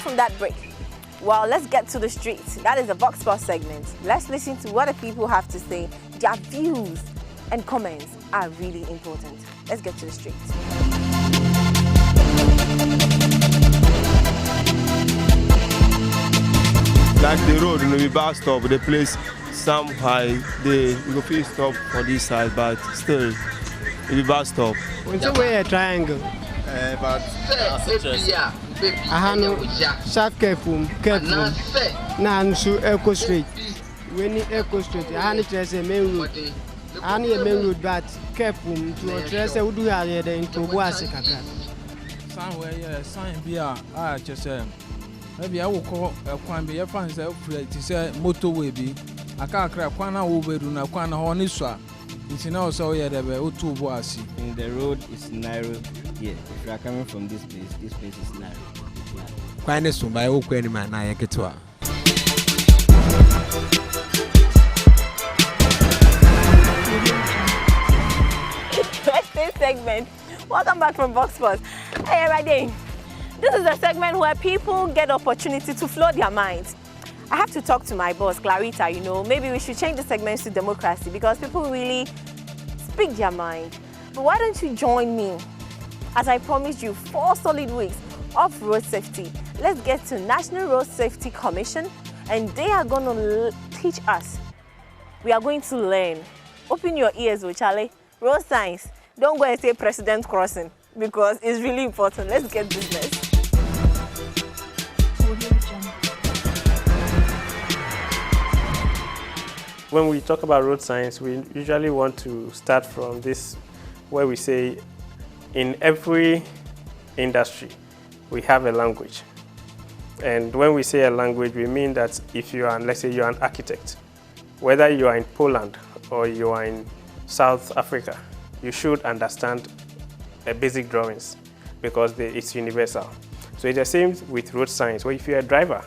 from that break, well, let's get to the streets. That is the Vox Pop segment. Let's listen to what the people have to say. Their views and comments are really important. Let's get to the streets. Like the road, we back stop, the place some high, we go feel stop for this side, but still, we back stop. It's a way a triangle. But I have no sharp careful. Now, so Echo Street. We need Echo Street. I need to say main road. I need a main road, but careful to address a wood area into Boasika. Somewhere, yeah, sign beer. I just say, maybe I will call a quan be a fancy to say motorway be. I can't crack one over to Nakwana Honiswa. It's now so yeah, there were two boys. And the road is narrow. Yeah, if you are coming from this place is narrow. Quite soon by Okwani man, I get to her. This segment. Welcome back from Vox Pop. Hey, everybody. This is a segment where people get opportunity to float their minds. I have to talk to my boss, Clarita, you know, maybe we should change the segments to democracy because people really speak their mind. But why don't you join me as I promised you 4 solid weeks of road safety. Let's get to National Road Safety Commission and they are going to teach us. We are going to learn. Open your ears, Charlie. Road signs. Don't go and say President Crossing because it's really important. Let's get business. When we talk about road signs, we usually want to start from this, where we say in every industry, we have a language. And when we say a language, we mean that if you are, let's say you're an architect, whether you are in Poland or you are in South Africa, you should understand basic drawings because it's universal. So it's the same with road signs. Well, if you're a driver,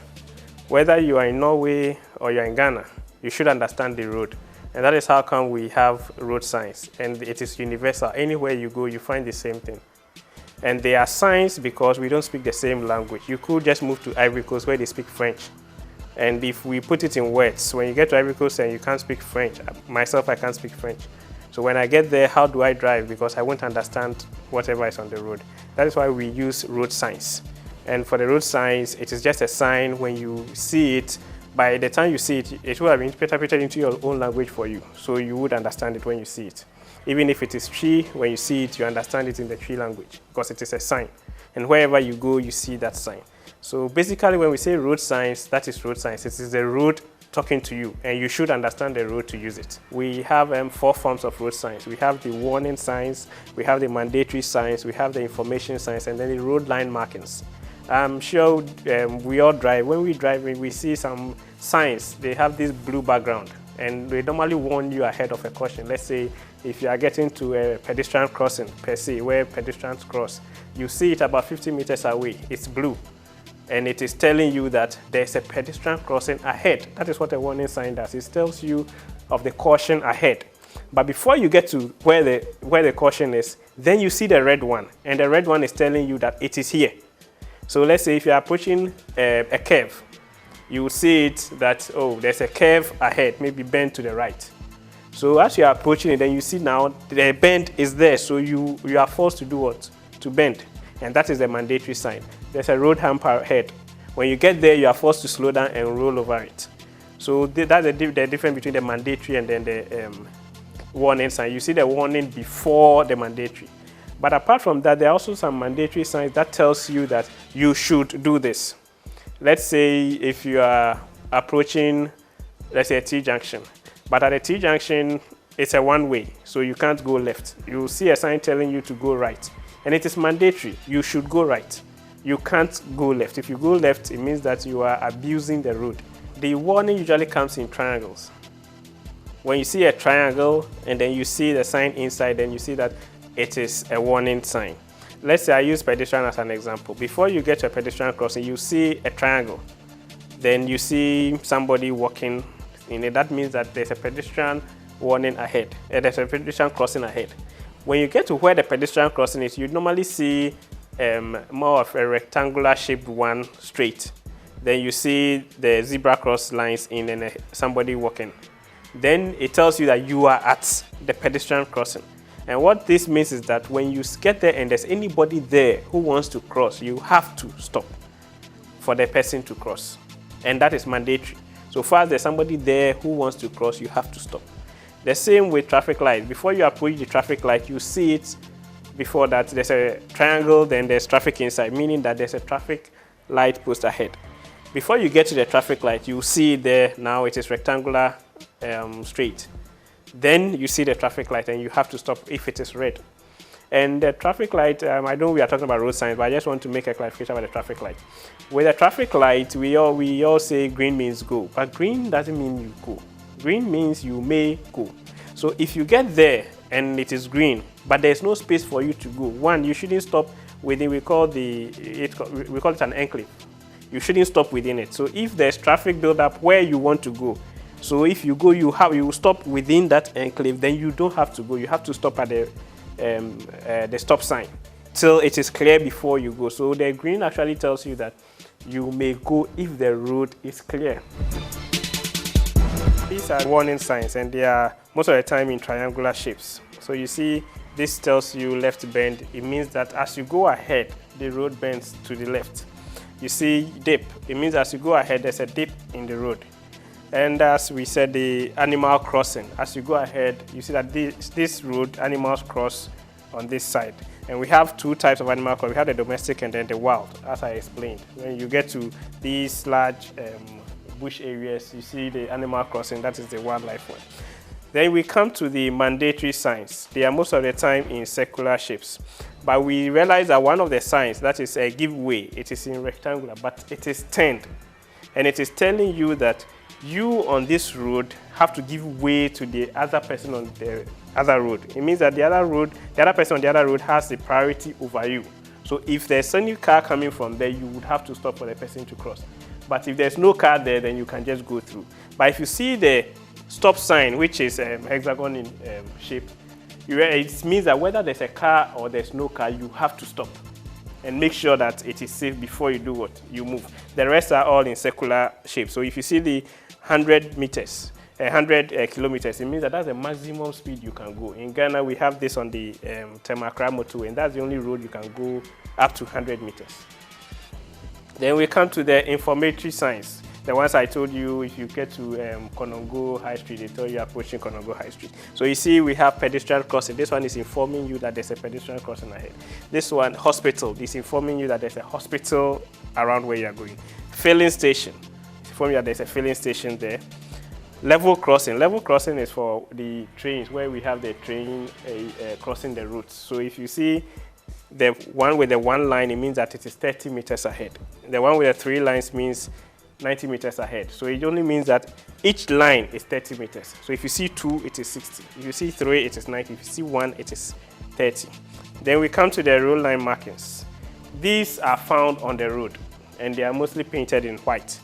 whether you are in Norway or you're in Ghana, you should understand the road. And that is how come we have road signs. And it is universal. Anywhere you go, you find the same thing. And they are signs because we don't speak the same language. You could just move to Ivory Coast where they speak French. And if we put it in words, when you get to Ivory Coast and you can't speak French, myself, I can't speak French. So when I get there, how do I drive? Because I won't understand whatever is on the road. That is why we use road signs. And for the road signs, it is just a sign. When you see it, by the time you see it, it will have been interpreted into your own language for you. So you would understand it when you see it. Even if it is tree, when you see it, you understand it in the tree language because it is a sign. And wherever you go, you see that sign. So basically, when we say road signs, that is road signs. It is the road talking to you, and you should understand the road to use it. We have 4 forms of road signs. We have the warning signs, we have the mandatory signs, we have the information signs, and then the road line markings. I'm sure we all drive. When we drive, we see some signs. They have this blue background, and they normally warn you ahead of a caution. Let's say if you are getting to a pedestrian crossing, per se, where pedestrians cross, you see it about 50 meters away. It's blue. And it is telling you that there's a pedestrian crossing ahead. That is what a warning sign does. It tells you of the caution ahead. But before you get to where the caution is, then you see the red one. And the red one is telling you that it is here. So let's say if you're approaching a curve, you will see it that, oh, there's a curve ahead, maybe bend to the right. So as you're approaching it, then you see now the bend is there. So you are forced to do what? To bend. And that is the mandatory sign. There's a road hump ahead. When you get there, you are forced to slow down and roll over it. So that's the difference between the mandatory and then the warning sign. You see the warning before the mandatory. But apart from that, there are also some mandatory signs that tells you that you should do this. Let's say if you are approaching, let's say a T-junction, but at a T-junction, it's a one-way, so you can't go left. You will see a sign telling you to go right. And it is mandatory. You should go right. You can't go left. If you go left, it means that you are abusing the road. The warning usually comes in triangles. When you see a triangle and then you see the sign inside, then you see that it is a warning sign. Let's say I use pedestrian as an example. Before you get to a pedestrian crossing, you see a triangle. Then you see somebody walking in it. That means that there's a pedestrian warning ahead. There's a pedestrian crossing ahead. When you get to where the pedestrian crossing is, you normally see more of a rectangular shaped one straight. Then you see the zebra cross lines in and somebody walking. Then it tells you that you are at the pedestrian crossing. And what this means is that when you get there and there's anybody there who wants to cross, you have to stop for the person to cross. And that is mandatory. So far as there's somebody there who wants to cross, you have to stop. The same with traffic lights. Before you approach the traffic light, you see it before that there's a triangle, then there's traffic inside, meaning that there's a traffic light post ahead. Before you get to the traffic light, you see there now it is rectangular straight. Then you see the traffic light and you have to stop if it is red. And the traffic light, I know we are talking about road signs, but I just want to make a clarification about the traffic light. With the traffic light, we all say green means go, but green doesn't mean you go. Green means you may go. So if you get there and it is green, but there's no space for you to go, one, you shouldn't stop within, we call it an enclave. You shouldn't stop within it. So if there's traffic build up where you want to go, so if you go, you will stop within that enclave, then you don't have to go. You have to stop at the stop sign till it is clear before you go. So the green actually tells you that you may go if the road is clear. These are warning signs, and they are most of the time in triangular shapes. So you see, this tells you left bend. It means that as you go ahead, the road bends to the left. You see dip. It means as you go ahead, there's a dip in the road. And as we said, the animal crossing. As you go ahead, you see that this road, animals cross on this side. And we have two types of animal crossing. We have the domestic and then the wild, as I explained. When you get to these large bush areas, you see the animal crossing, that is the wildlife one. Then we come to the mandatory signs. They are most of the time in circular shapes. But we realize that one of the signs, that is a giveaway, it is in rectangular, but it is turned. And it is telling you that you on this road have to give way to the other person on the other road. It means that the other person on the other road has the priority over you. So if there's any car coming from there, you would have to stop for the person to cross. But if there's no car there, then you can just go through. But if you see the stop sign, which is hexagon in shape, it means that whether there's a car or there's no car, you have to stop and make sure that it is safe before you do what? You move. The rest are all in circular shape. So if you see the 100 meters, 100 kilometers, it means that that's the maximum speed you can go. In Ghana, we have this on the Temakra motorway, and that's the only road you can go up to 100 meters. Then we come to the informatory signs. The ones I told you, if you get to Konongo High Street, they tell you approaching Konongo High Street. So you see we have pedestrian crossing. This one is informing you that there's a pedestrian crossing ahead. This one, hospital, is informing you that there's a hospital around where you're going. Filling station, it's informing you that there's a filling station there. Level crossing. Level crossing is for the trains, where we have the train crossing the routes. So if you see the one with the one line, it means that it is 30 meters ahead. The one with the three lines means 90 meters ahead. So it only means that each line is 30 meters. So if you see 2, it is 60. If you see 3, it is 90. If you see 1, it is 30. Then we come to the road line markings. These are found on the road, and they are mostly painted in white.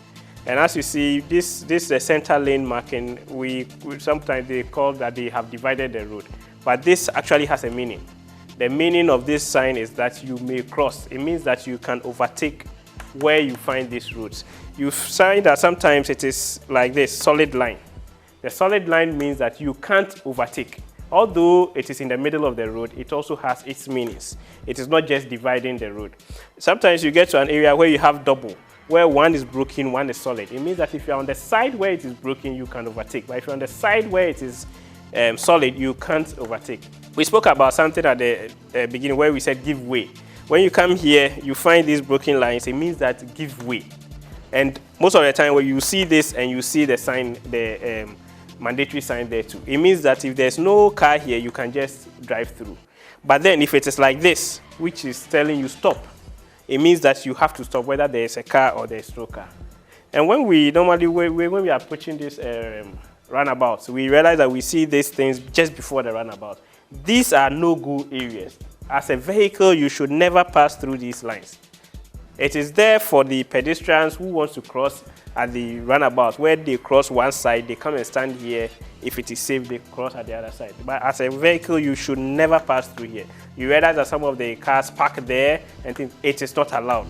And as you see, this is the center lane marking. Sometimes they call that they have divided the road. But this actually has a meaning. The meaning of this sign is that you may cross. It means that you can overtake where you find these roads. You find that sometimes it is like this, solid line. The solid line means that you can't overtake. Although it is in the middle of the road, it also has its meanings. It is not just dividing the road. Sometimes you get to an area where you have double, where one is broken, one is solid. It means that if you're on the side where it is broken, you can overtake. But if you're on the side where it is solid, you can't overtake. We spoke about something at the beginning where we said give way. When you come here, you find these broken lines, it means that give way. And most of the time when you see this and you see the sign, the mandatory sign there too, it means that if there's no car here, you can just drive through. But then if it is like this, which is telling you stop, it means that you have to stop whether there is a car or there is no car. And when we normally, when we are approaching this roundabouts, we realize that we see these things just before the roundabout. These are no-go areas. As a vehicle, you should never pass through these lines. It is there for the pedestrians who want to cross at the roundabout, where they cross one side, they come and stand here. If it is safe, they cross at the other side. But as a vehicle, you should never pass through here. You realize that some of the cars park there and think it is not allowed.